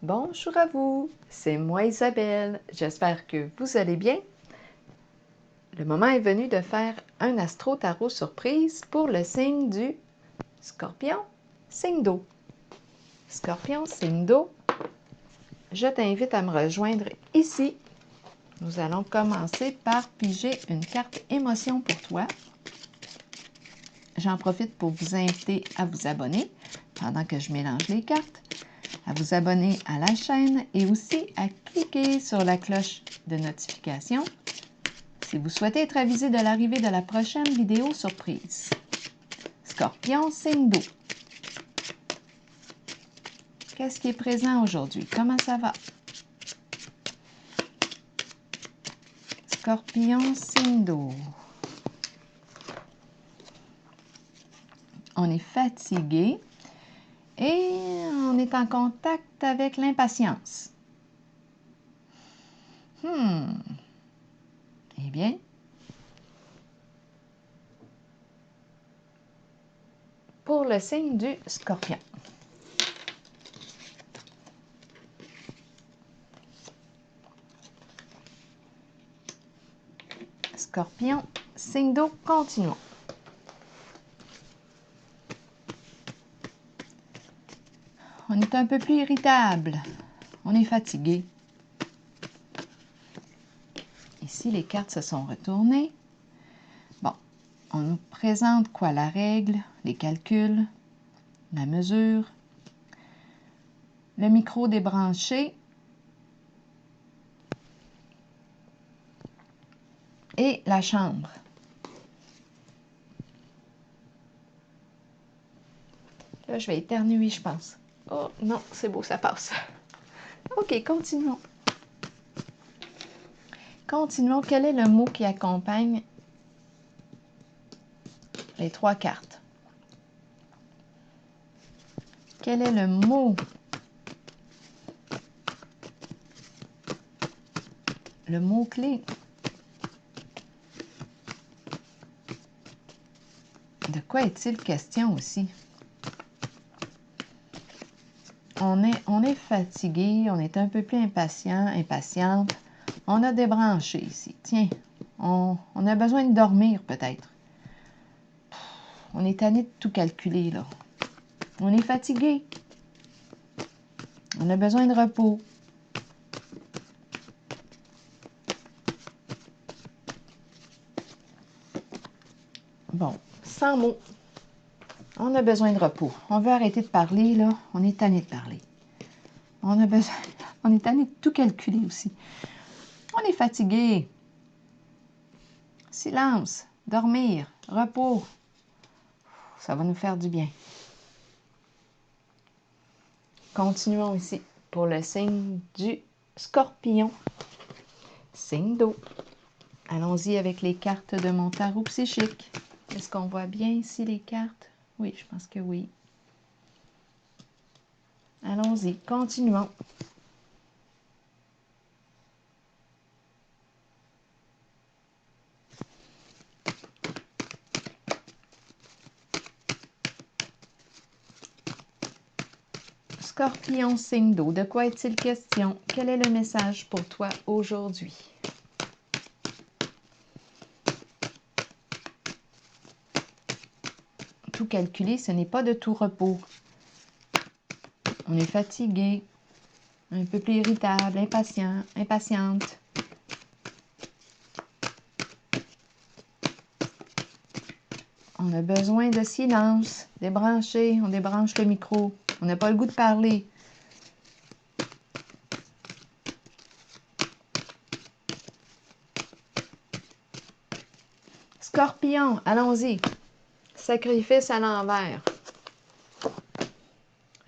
Bonjour à vous, c'est moi Isabelle, j'espère que vous allez bien. Le moment est venu de faire un astro-tarot surprise pour le signe du Scorpion, signe d'eau. Scorpion, signe d'eau, je t'invite à me rejoindre ici. Nous allons commencer par piger une carte émotion pour toi. J'en profite pour vous inviter à vous abonner pendant que je mélange les cartes, à vous abonner à la chaîne et aussi à cliquer sur la cloche de notification si vous souhaitez être avisé de l'arrivée de la prochaine vidéo surprise. Scorpion, signe d'eau. Qu'est-ce qui est présent aujourd'hui? Comment ça va? Scorpion, signe d'eau. On est fatigué et on est en contact avec l'impatience. Eh bien, pour le signe du Scorpion. Scorpion, signe d'eau, continuons. On est un peu plus irritable. On est fatigué. Ici, les cartes se sont retournées. Bon, on nous présente quoi? La règle, les calculs, la mesure, le micro débranché et la chambre. Là, je vais éternuer, je pense. Oh non, c'est beau, ça passe. OK, continuons. Continuons. Quel est le mot qui accompagne les trois cartes? Quel est le mot? Le mot-clé? De quoi est-il question aussi? On est fatigué, on est un peu plus impatient, impatiente. On a débranché ici. Tiens, on a besoin de dormir peut-être. On est tanné de tout calculer, là. On est fatigué. On a besoin de repos. Bon, sans mots. On a besoin de repos. On veut arrêter de parler, là. On est tanné de parler. On est tanné de tout calculer aussi. On est fatigué. Silence, dormir, repos. Ça va nous faire du bien. Continuons ici pour le signe du Scorpion, signe d'eau. Allons-y avec les cartes de mon tarot psychique. Est-ce qu'on voit bien ici les cartes? Oui, je pense que oui. Allons-y, continuons. Scorpion, signe d'eau, de quoi est-il question? Quel est le message pour toi aujourd'hui? Tout calculer, ce n'est pas de tout repos. On est fatigué, un peu plus irritable, impatient, impatiente. On a besoin de silence, débrancher, on débranche le micro. On n'a pas le goût de parler. Scorpion, allons-y. Sacrifice à l'envers.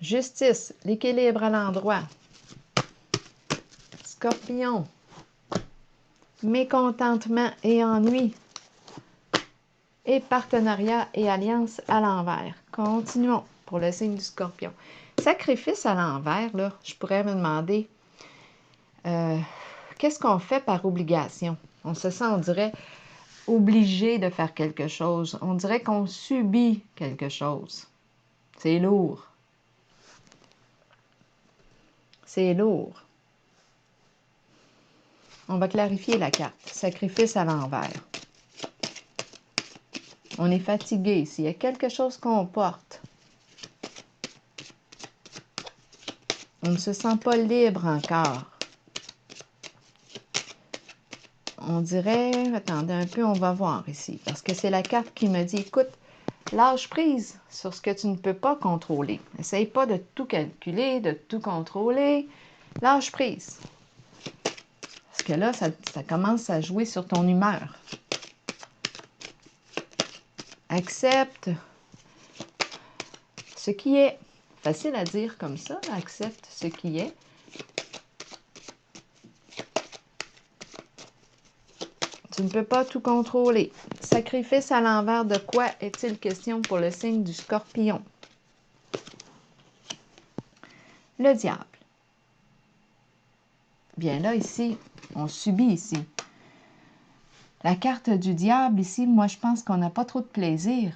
Justice, l'équilibre à l'endroit. Scorpion, mécontentement et ennui. Et partenariat et alliance à l'envers. Continuons pour le signe du Scorpion. Sacrifice à l'envers, là, je pourrais me demander, qu'est-ce qu'on fait par obligation? On se sent, on dirait, obligé de faire quelque chose. On dirait qu'on subit quelque chose. C'est lourd. C'est lourd. On va clarifier la carte. Sacrifice à l'envers. On est fatigué ici. Il y a quelque chose qu'on porte. On ne se sent pas libre encore. On dirait... Attendez un peu, on va voir ici. Parce que c'est la carte qui me dit, écoute, lâche prise sur ce que tu ne peux pas contrôler. Essaye pas de tout calculer, de tout contrôler. Lâche prise. Parce que là, ça commence à jouer sur ton humeur. Accepte ce qui est. Facile à dire comme ça, accepte ce qui est. Tu ne peux pas tout contrôler. Sacrifice à l'envers de quoi est-il question pour le signe du Scorpion? Le diable. Bien là, ici, on subit ici. La carte du diable, ici, moi, je pense qu'on n'a pas trop de plaisir.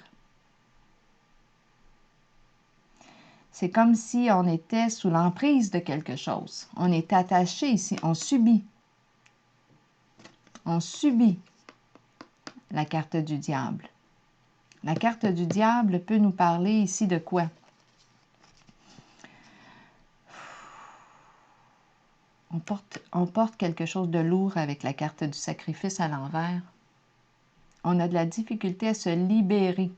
C'est comme si on était sous l'emprise de quelque chose. On est attaché ici, on subit. On subit la carte du diable. La carte du diable peut nous parler ici de quoi? On porte quelque chose de lourd avec la carte du sacrifice à l'envers. On a de la difficulté à se libérer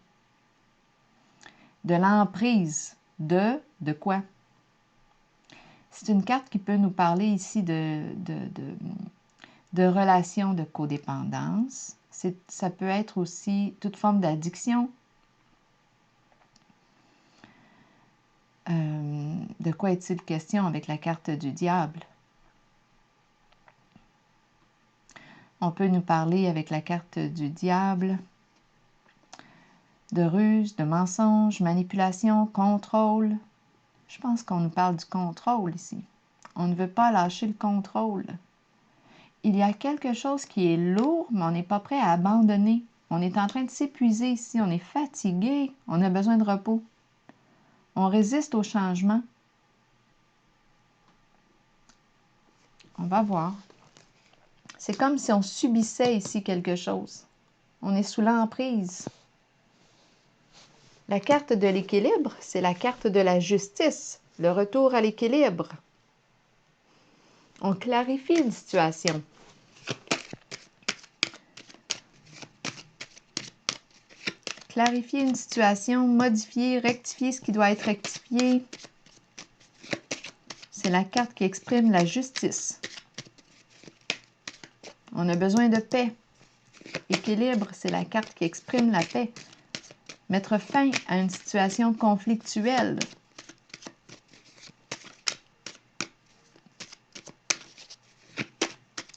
de l'emprise de quoi? C'est une carte qui peut nous parler ici de relations de codépendance. Ça peut être aussi toute forme d'addiction. De quoi est-il question avec la carte du diable? On peut nous parler avec la carte du diable de ruse, de mensonge, manipulation, contrôle. Je pense qu'on nous parle du contrôle ici. On ne veut pas lâcher le contrôle. Il y a quelque chose qui est lourd, mais on n'est pas prêt à abandonner. On est en train de s'épuiser ici. On est fatigué. On a besoin de repos. On résiste au changement. On va voir. C'est comme si on subissait ici quelque chose. On est sous l'emprise. La carte de l'équilibre, c'est la carte de la justice, le retour à l'équilibre. On clarifie une situation. Clarifier une situation, modifier, rectifier ce qui doit être rectifié. C'est la carte qui exprime la justice. On a besoin de paix. Équilibre, c'est la carte qui exprime la paix. Mettre fin à une situation conflictuelle.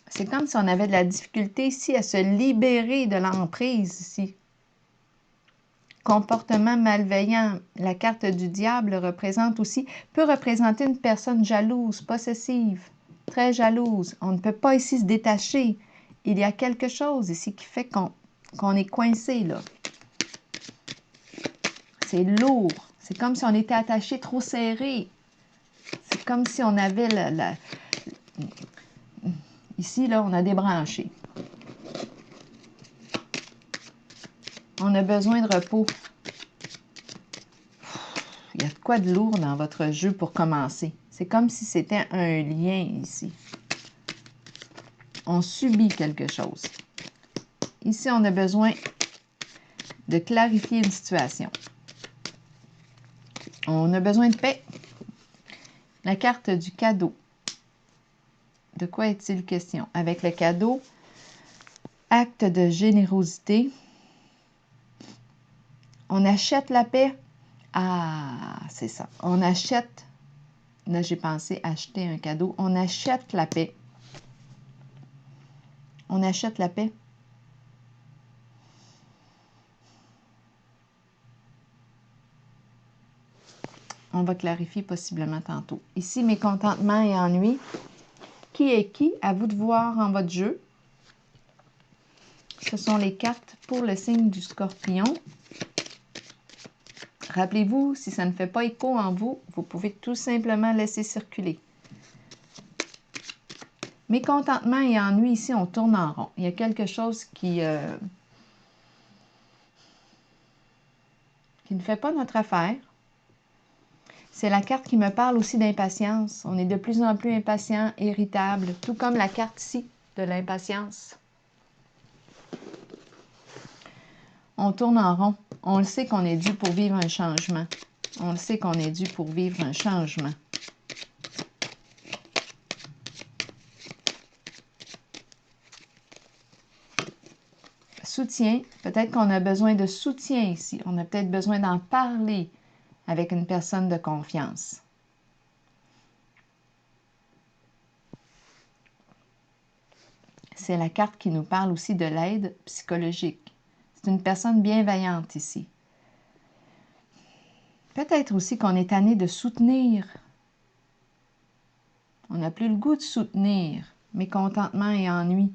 C'est comme si on avait de la difficulté ici à se libérer de l'emprise ici. Comportement malveillant. La carte du diable représente aussi, peut représenter une personne jalouse, possessive, très jalouse. On ne peut pas ici se détacher. Il y a quelque chose ici qui fait qu'on est coincé là. C'est lourd. C'est comme si on était attaché trop serré. C'est comme si on avait ici, là, on a débranché. On a besoin de repos. Il y a de quoi de lourd dans votre jeu pour commencer. C'est comme si c'était un lien ici. On subit quelque chose. Ici, on a besoin de clarifier une situation. On a besoin de paix. La carte du cadeau. De quoi est-il question? Avec le cadeau, acte de générosité. On achète la paix. Ah, c'est ça. On achète. Là, j'ai pensé acheter un cadeau. On achète la paix. On achète la paix. On va clarifier possiblement tantôt. Ici, mécontentement et ennui. Qui est qui? À vous de voir en votre jeu. Ce sont les cartes pour le signe du Scorpion. Rappelez-vous, si ça ne fait pas écho en vous, vous pouvez tout simplement laisser circuler. Mécontentement et ennui, ici, on tourne en rond. Il y a quelque chose qui ne fait pas notre affaire. C'est la carte qui me parle aussi d'impatience. On est de plus en plus impatient, irritable, tout comme la carte ici de l'impatience. On tourne en rond. On le sait qu'on est dû pour vivre un changement. On le sait qu'on est dû pour vivre un changement. Soutien. Peut-être qu'on a besoin de soutien ici. On a peut-être besoin d'en parler avec une personne de confiance. C'est la carte qui nous parle aussi de l'aide psychologique. C'est une personne bienveillante ici. Peut-être aussi qu'on est tanné de soutenir. On n'a plus le goût de soutenir, mécontentement et ennui.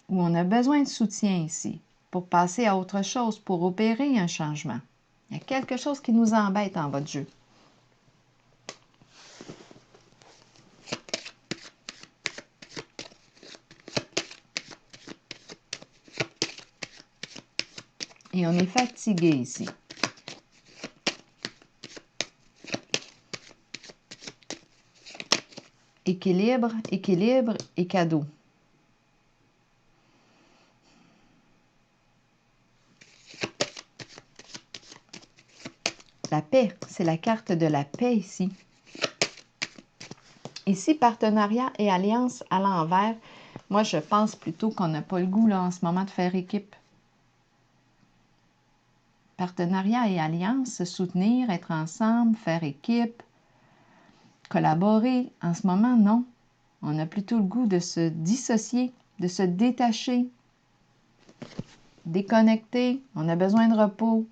Ou on a besoin de soutien ici pour passer à autre chose, pour opérer un changement. Il y a quelque chose qui nous embête en votre jeu. Et on est fatigué ici. Équilibre, équilibre et cadeau. La paix, c'est la carte de la paix ici. Ici, partenariat et alliance à l'envers. Moi, je pense plutôt qu'on n'a pas le goût là, en ce moment de faire équipe. Partenariat et alliance, se soutenir, être ensemble, faire équipe, collaborer. En ce moment, non. On a plutôt le goût de se dissocier, de se détacher, déconnecter. On a besoin de repos.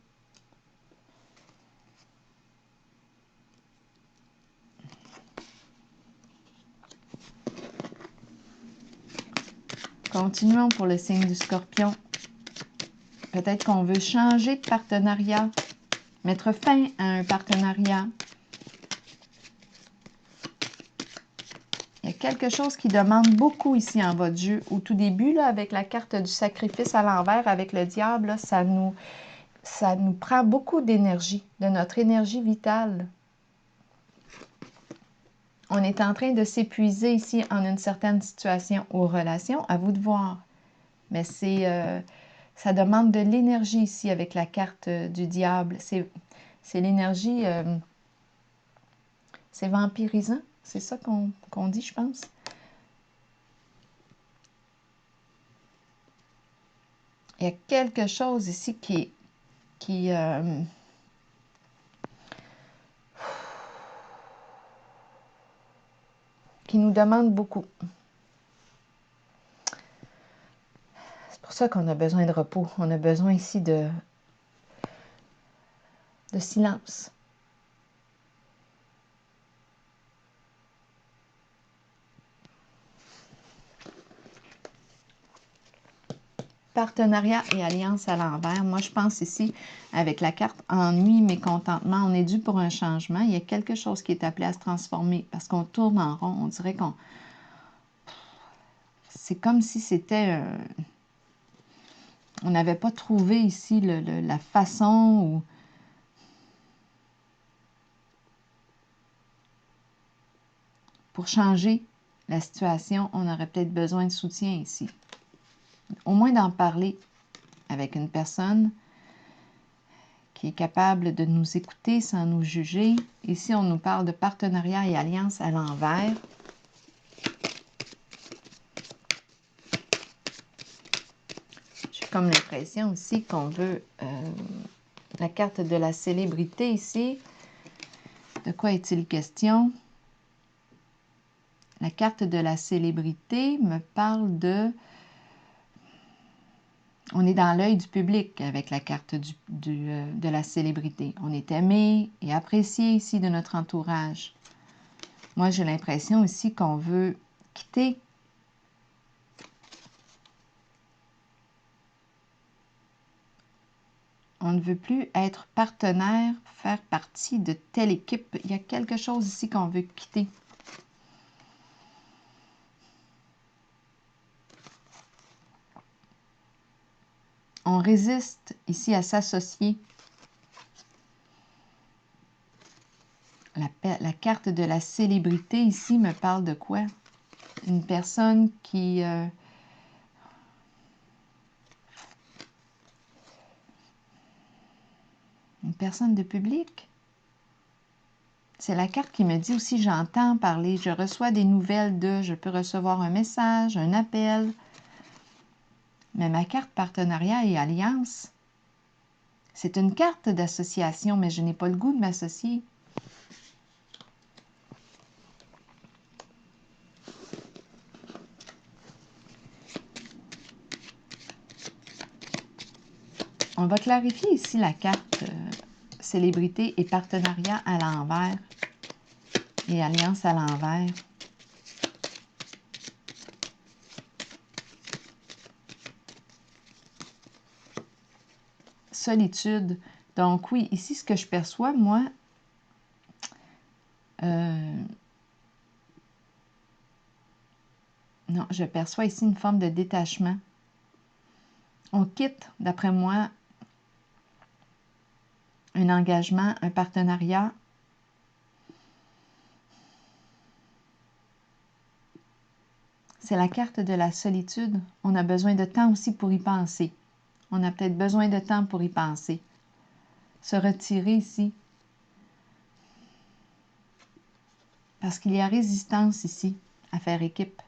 Continuons pour le signe du Scorpion. Peut-être qu'on veut changer de partenariat, mettre fin à un partenariat. Il y a quelque chose qui demande beaucoup ici en votre jeu. Au tout début, là, avec la carte du sacrifice à l'envers, avec le diable, là, ça nous prend beaucoup d'énergie, de notre énergie vitale. On est en train de s'épuiser ici en une certaine situation ou relation, à vous de voir. Mais ça demande de l'énergie ici avec la carte du diable. C'est l'énergie, c'est vampirisant, c'est ça qu'on dit, je pense. Il y a quelque chose ici qui nous demande beaucoup. C'est pour ça qu'on a besoin de repos. On a besoin ici de silence. Partenariat et alliance à l'envers. Moi, je pense ici, avec la carte ennui, mécontentement, on est dû pour un changement. Il y a quelque chose qui est appelé à se transformer parce qu'on tourne en rond. On dirait qu'on... C'est comme si c'était... On n'avait pas trouvé ici la façon ou... Pour changer la situation, on aurait peut-être besoin de soutien ici. Au moins d'en parler avec une personne qui est capable de nous écouter sans nous juger. Ici, on nous parle de partenariat et alliance à l'envers. J'ai comme l'impression aussi qu'on veut la carte de la célébrité ici. De quoi est-il question? La carte de la célébrité me parle de... On est dans l'œil du public avec la carte de la célébrité. On est aimé et apprécié ici de notre entourage. Moi, j'ai l'impression ici qu'on veut quitter. On ne veut plus être partenaire, faire partie de telle équipe. Il y a quelque chose ici qu'on veut quitter. On résiste ici à s'associer. La carte de la célébrité ici me parle de quoi? Une personne qui... une personne de public. C'est la carte qui me dit aussi, j'entends parler, je reçois des nouvelles de, je peux recevoir un message, un appel. Mais ma carte partenariat et alliance, c'est une carte d'association, mais je n'ai pas le goût de m'associer. On va clarifier ici la carte célébrité et partenariat à l'envers et alliance à l'envers. Solitude. Donc oui, ici ce que je perçois, moi, non, je perçois ici une forme de détachement. On quitte, d'après moi, un engagement, un partenariat. C'est la carte de la solitude. On a besoin de temps aussi pour y penser. On a peut-être besoin de temps pour y penser. Se retirer ici. Parce qu'il y a résistance ici à faire équipe.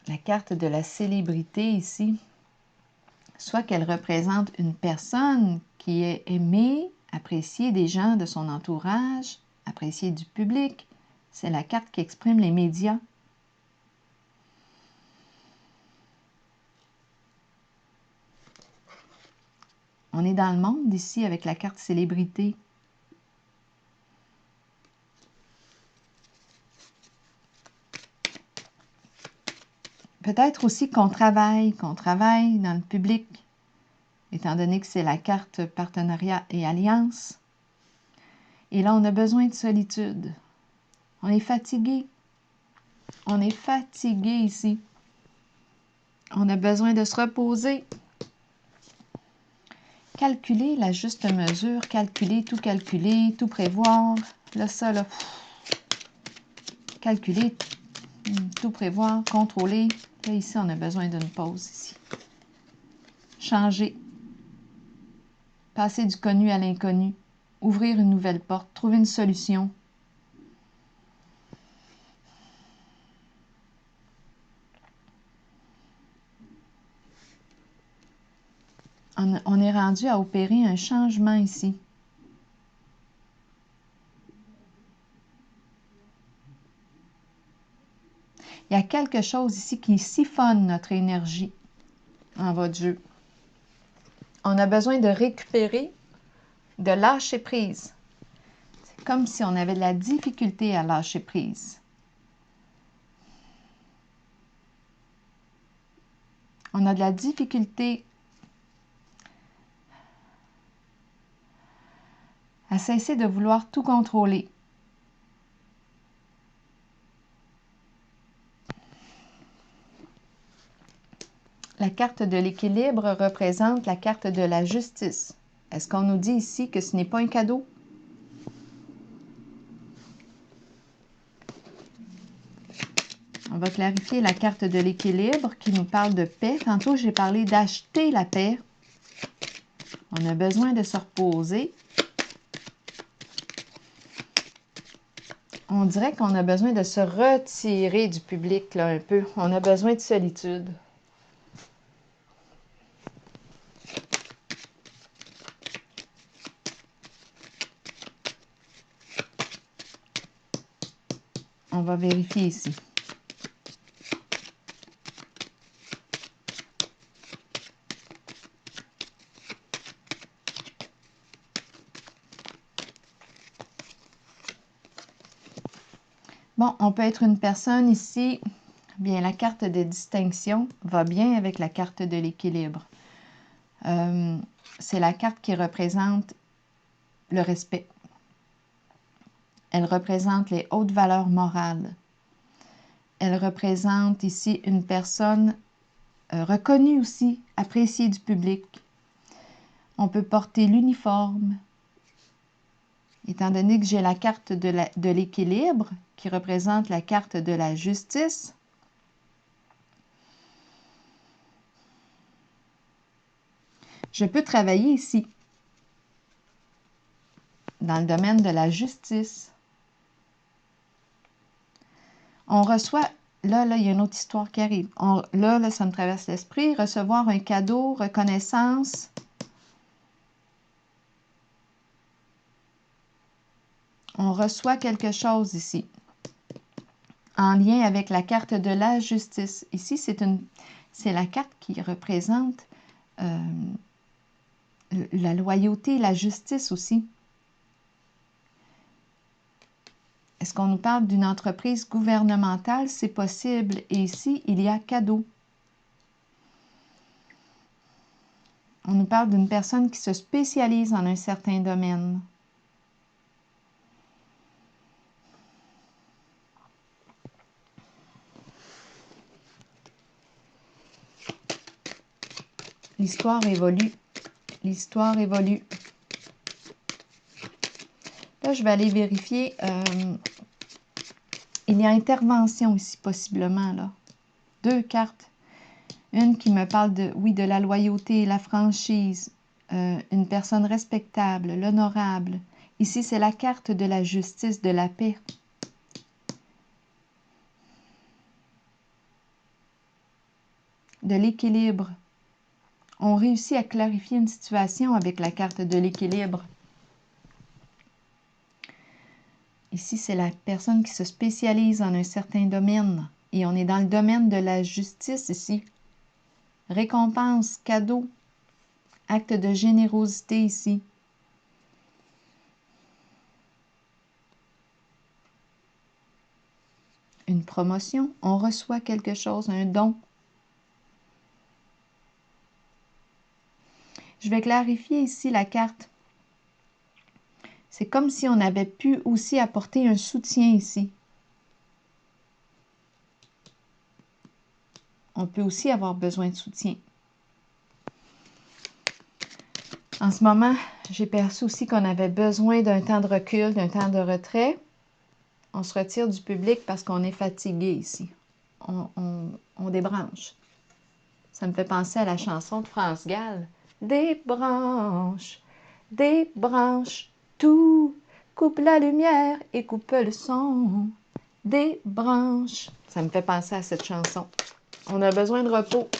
La carte de la célébrité ici, soit qu'elle représente une personne qui est aimée, appréciée des gens de son entourage, appréciée du public. C'est la carte qui exprime les médias. On est dans le monde ici avec la carte célébrité. Peut-être aussi qu'on travaille dans le public, étant donné que c'est la carte partenariat et alliance. Et là, on a besoin de solitude. On est fatigué. On est fatigué ici. On a besoin de se reposer. Calculer la juste mesure, calculer, tout prévoir. Là, ça, là, calculer, tout prévoir, contrôler. Là, ici, on a besoin d'une pause ici. Changer. Passer du connu à l'inconnu. Ouvrir une nouvelle porte. Trouver une solution. On est rendu à opérer un changement ici. Il y a quelque chose ici qui siphonne notre énergie en votre jeu. On a besoin de récupérer, de lâcher prise. C'est comme si on avait de la difficulté à lâcher prise. On a de la difficulté à cesser de vouloir tout contrôler. La carte de l'équilibre représente la carte de la justice. Est-ce qu'on nous dit ici que ce n'est pas un cadeau? On va clarifier la carte de l'équilibre qui nous parle de paix. Tantôt, j'ai parlé d'acheter la paix. On a besoin de se reposer. On dirait qu'on a besoin de se retirer du public là, un peu. On a besoin de solitude. On va vérifier ici. Bon, on peut être une personne ici. Bien, la carte de distinction va bien avec la carte de l'équilibre. C'est la carte qui représente le respect. Elle représente les hautes valeurs morales. Elle représente ici une personne reconnue aussi, appréciée du public. On peut porter l'uniforme. Étant donné que j'ai la carte de l'équilibre, qui représente la carte de la justice, je peux travailler ici, dans le domaine de la justice. On reçoit, là, il y a une autre histoire qui arrive. Là, ça me traverse l'esprit, recevoir un cadeau, reconnaissance. On reçoit quelque chose ici, en lien avec la carte de la justice. Ici, c'est la carte qui représente la loyauté, la justice aussi. Est-ce qu'on nous parle d'une entreprise gouvernementale? C'est possible. Et ici, il y a cadeau. On nous parle d'une personne qui se spécialise en un certain domaine. L'histoire évolue. L'histoire évolue. Là, je vais aller vérifier. Il y a intervention ici, possiblement, là. 2 cartes. Une qui me parle de la loyauté, la franchise, une personne respectable, l'honorable. Ici, c'est la carte de la justice, de la paix. De l'équilibre. On réussit à clarifier une situation avec la carte de l'équilibre. Ici, c'est la personne qui se spécialise en un certain domaine. Et on est dans le domaine de la justice ici. Récompense, cadeau, acte de générosité ici. Une promotion, on reçoit quelque chose, un don. Je vais clarifier ici la carte. C'est comme si on avait pu aussi apporter un soutien ici. On peut aussi avoir besoin de soutien. En ce moment, j'ai perçu aussi qu'on avait besoin d'un temps de recul, d'un temps de retrait. On se retire du public parce qu'on est fatigué ici. On débranche. Ça me fait penser à la chanson de France Gall. Débranche, débranche tout, coupe la lumière et coupe le son. Débranche. Ça me fait penser à cette chanson. On a besoin de repos.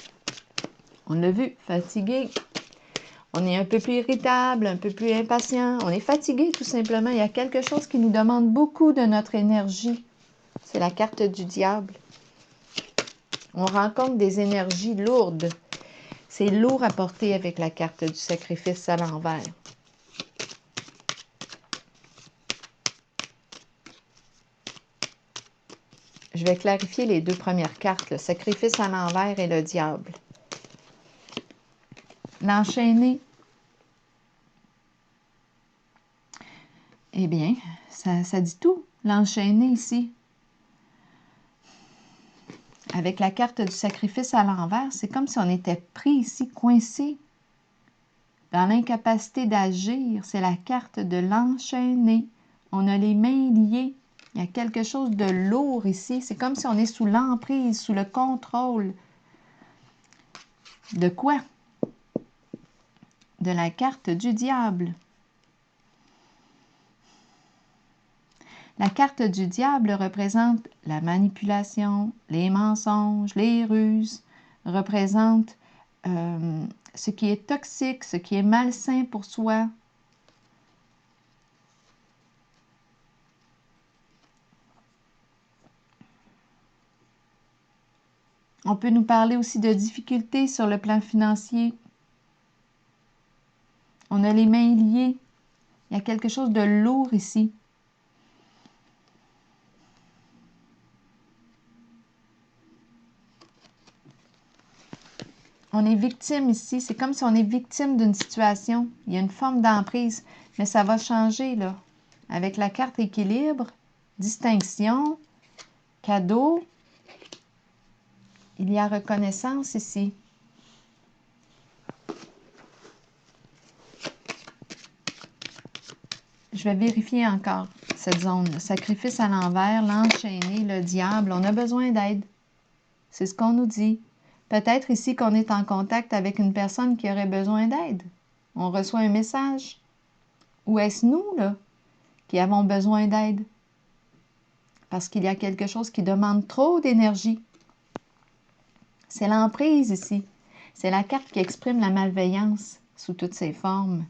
On l'a vu, fatigué. On est un peu plus irritable, un peu plus impatient. On est fatigué tout simplement. Il y a quelque chose qui nous demande beaucoup de notre énergie. C'est la carte du diable. On rencontre des énergies lourdes. C'est lourd à porter avec la carte du sacrifice à l'envers. Je vais clarifier les 2 premières cartes, le sacrifice à l'envers et le diable. L'enchaîné. Eh bien, ça dit tout, l'enchaîné ici. Avec la carte du sacrifice à l'envers, c'est comme si on était pris ici, coincé, dans l'incapacité d'agir. C'est la carte de l'enchaîné. On a les mains liées. Il y a quelque chose de lourd ici. C'est comme si on est sous l'emprise, sous le contrôle. De quoi? De la carte du diable. La carte du diable représente la manipulation, les mensonges, les ruses, représente ce qui est toxique, ce qui est malsain pour soi. On peut nous parler aussi de difficultés sur le plan financier. On a les mains liées. Il y a quelque chose de lourd ici. On est victime ici. C'est comme si on est victime d'une situation. Il y a une forme d'emprise, mais ça va changer là. Avec la carte équilibre, distinction, cadeau, Il y a reconnaissance ici. Je vais vérifier encore cette zone. Le sacrifice à l'envers, l'enchaîné, le diable. On a besoin d'aide. C'est ce qu'on nous dit. Peut-être ici qu'on est en contact avec une personne qui aurait besoin d'aide. On reçoit un message. Ou est-ce nous, là, qui avons besoin d'aide? Parce qu'il y a quelque chose qui demande trop d'énergie. C'est l'emprise ici. C'est la carte qui exprime la malveillance sous toutes ses formes.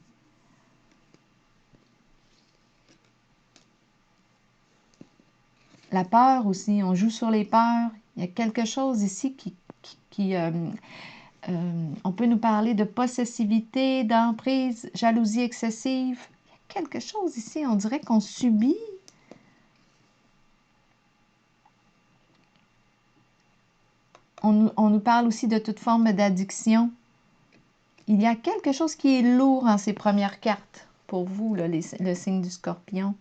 La peur aussi, on joue sur les peurs. Il y a quelque chose ici on peut nous parler de possessivité, d'emprise, jalousie excessive. Il y a quelque chose ici, on dirait qu'on subit. On nous parle aussi de toute forme d'addiction. Il y a quelque chose qui est lourd en ces premières cartes pour vous, là, le signe du Scorpion.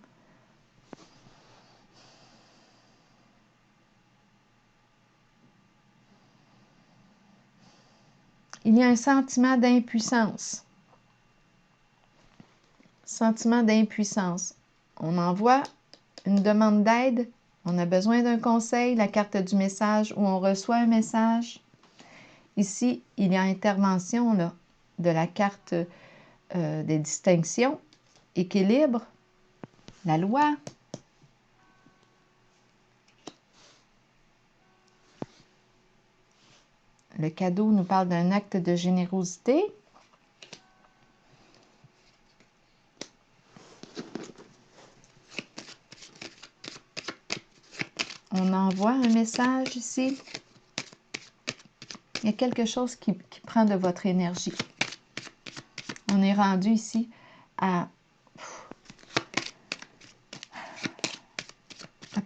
Il y a un sentiment d'impuissance. Sentiment d'impuissance. On envoie une demande d'aide, on a besoin d'un conseil, la carte du message où on reçoit un message. Ici, il y a intervention là, de la carte des distinctions, équilibre, la loi. Le cadeau nous parle d'un acte de générosité. On envoie un message ici. Il y a quelque chose qui prend de votre énergie. On est rendu ici à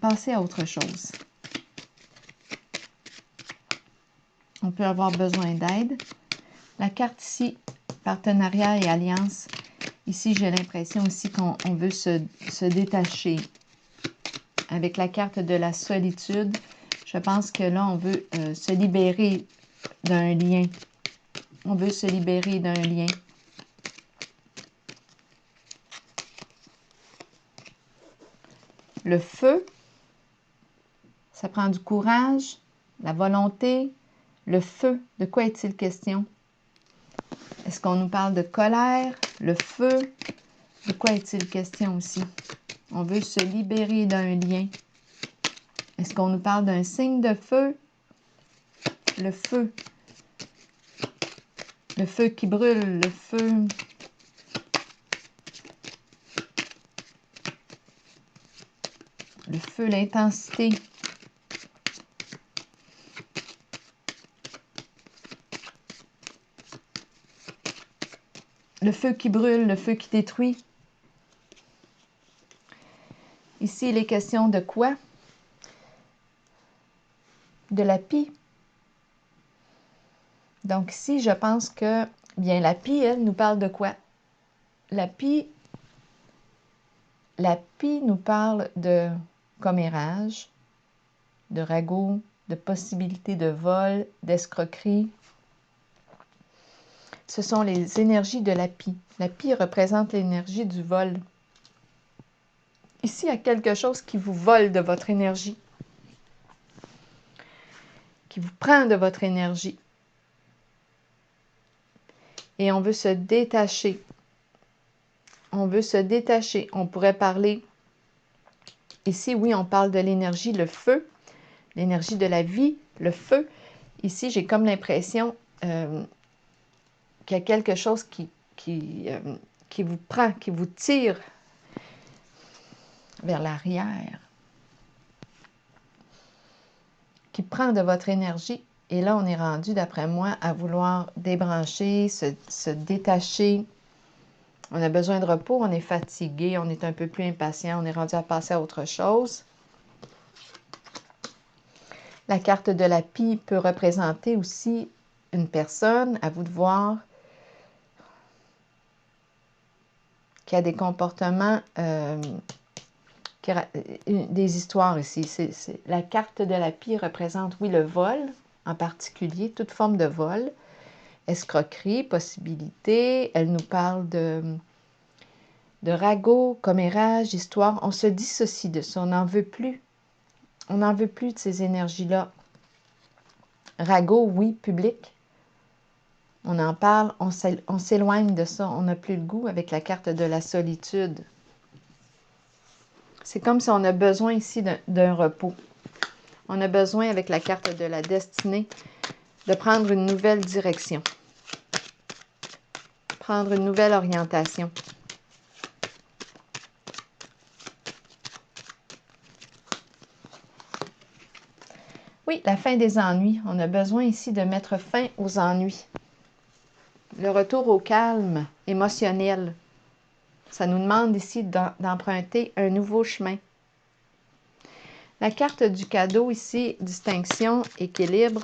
passer à autre chose. On peut avoir besoin d'aide. La carte ici, partenariat et alliance. Ici, j'ai l'impression aussi qu'on veut se détacher. Avec la carte de la solitude, je pense que là, on veut se libérer d'un lien. On veut se libérer d'un lien. Le feu, ça prend du courage, la volonté. Le feu, de quoi est-il question? Est-ce qu'on nous parle de colère? Le feu, de quoi est-il question aussi? On veut se libérer d'un lien. Est-ce qu'on nous parle d'un signe de feu? Le feu. Le feu qui brûle, le feu. Le feu, l'intensité. Le feu qui brûle, le feu qui détruit. Ici, il est question de quoi? De la pie. Donc ici, je pense que, bien, la pie, elle, nous parle de quoi? La pie nous parle de commérage, de ragots, de possibilités de vol, d'escroquerie. Ce sont les énergies de la pie. La pie représente l'énergie du vol. Ici, il y a quelque chose qui vous vole de votre énergie, qui vous prend de votre énergie. Et on veut se détacher. On veut se détacher. On pourrait parler, ici, oui, on parle de l'énergie, le feu, l'énergie de la vie, le feu. Ici, j'ai comme l'impression qu'il y a quelque chose qui vous prend, qui vous tire vers l'arrière, qui prend de votre énergie. Et là, on est rendu, d'après moi, à vouloir débrancher, se détacher. On a besoin de repos, on est fatigué, on est un peu plus impatient, on est rendu à passer à autre chose. La carte de la pie peut représenter aussi une personne, à vous de voir, qui a des comportements, des histoires ici. La carte de la pie représente, oui, le vol, en particulier, toute forme de vol, escroquerie, possibilité. Elle nous parle de ragots, commérages, histoires. On se dissocie de ça, on n'en veut plus. On n'en veut plus de ces énergies-là. Ragot, oui, public. On en parle, on s'éloigne de ça. On n'a plus le goût avec la carte de la solitude. C'est comme si on a besoin ici d'un repos. On a besoin, avec la carte de la destinée, de prendre une nouvelle direction. Prendre une nouvelle orientation. Oui, la fin des ennuis. On a besoin ici de mettre fin aux ennuis. Le retour au calme émotionnel. Ça nous demande ici d'emprunter un nouveau chemin. La carte du cadeau ici, distinction, équilibre.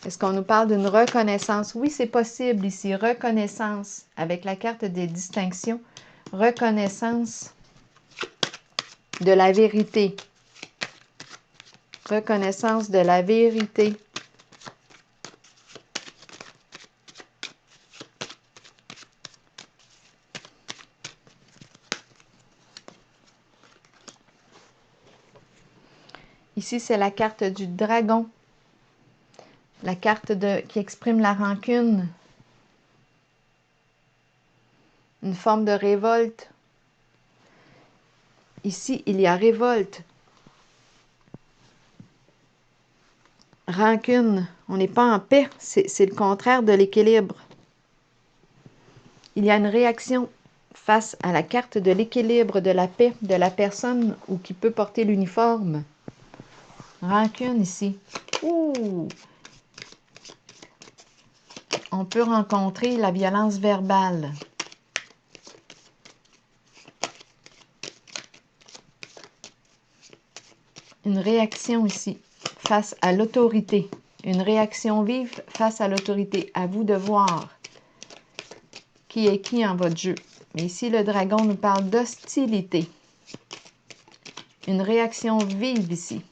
Est-ce qu'on nous parle d'une reconnaissance? Oui, c'est possible ici, reconnaissance. Avec la carte des distinctions, reconnaissance de la vérité. Reconnaissance de la vérité. Ici, c'est la carte du dragon. La carte qui exprime la rancune. Une forme de révolte. Ici, il y a révolte. Rancune. On n'est pas en paix. C'est le contraire de l'équilibre. Il y a une réaction face à la carte de l'équilibre, de la paix, de la personne ou qui peut porter l'uniforme. Rancune ici. Ouh! On peut rencontrer la violence verbale. Une réaction ici face à l'autorité. Une réaction vive face à l'autorité. À vous de voir qui est qui en votre jeu. Mais ici, le dragon nous parle d'hostilité. Une réaction vive ici.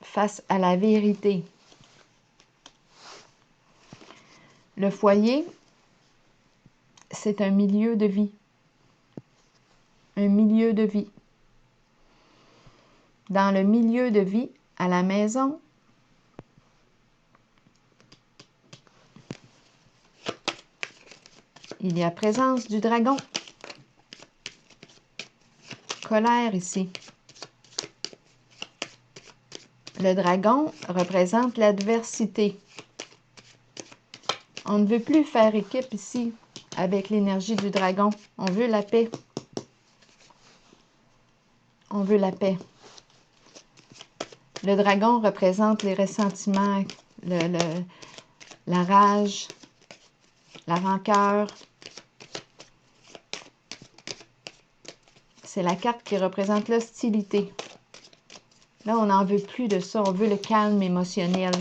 Face à la vérité. Le foyer, c'est un milieu de vie. Un milieu de vie. Dans le milieu de vie, à la maison, il y a présence du dragon. Colère ici. Le dragon représente l'adversité. On ne veut plus faire équipe ici avec l'énergie du dragon. On veut la paix. On veut la paix. Le dragon représente les ressentiments, la rage, la rancœur. C'est la carte qui représente l'hostilité. Là, on n'en veut plus de ça. On veut le calme émotionnel.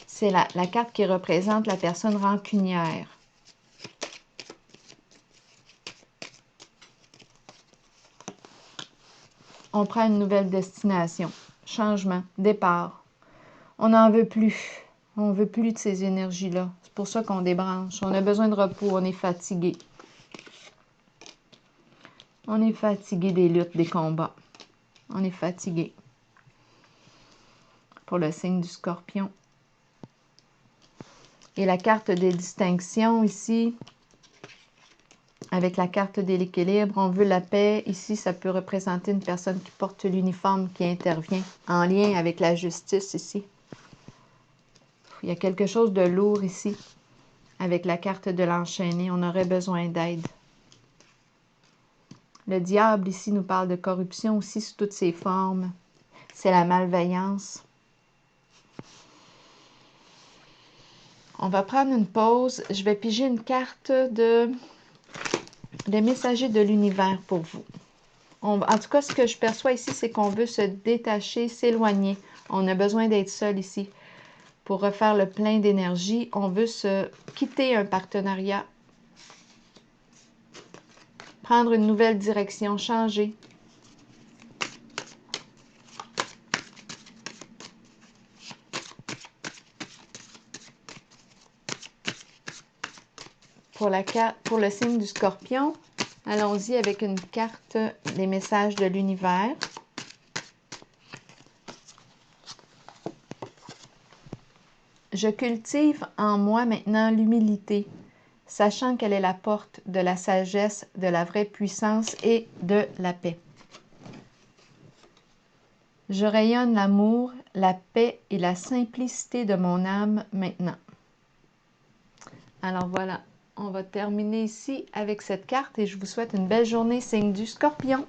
C'est la carte qui représente la personne rancunière. On prend une nouvelle destination. Changement, départ. On n'en veut plus. On ne veut plus de ces énergies-là. C'est pour ça qu'on débranche. On a besoin de repos. On est fatigué. On est fatigué des luttes, des combats. On est fatigué. Pour le signe du Scorpion. Et la carte des distinctions ici, avec la carte de l'équilibre, on veut la paix. Ici, ça peut représenter une personne qui porte l'uniforme, qui intervient en lien avec la justice ici. Il y a quelque chose de lourd ici, avec la carte de l'enchaîné. On aurait besoin d'aide. Le diable ici nous parle de corruption aussi sous toutes ses formes. C'est la malveillance. On va prendre une pause. Je vais piger une carte de messager de l'univers pour vous. En tout cas, ce que je perçois ici, c'est qu'on veut se détacher, s'éloigner. On a besoin d'être seul ici. Pour refaire le plein d'énergie, on veut se quitter un partenariat. prendre une nouvelle direction, changer. Pour le signe du Scorpion, allons-y avec une carte des messages de l'univers. Je cultive en moi maintenant l'humilité, sachant qu'elle est la porte de la sagesse, de la vraie puissance et de la paix. Je rayonne l'amour, la paix et la simplicité de mon âme maintenant. Alors voilà, on va terminer ici avec cette carte et je vous souhaite une belle journée, signe du Scorpion.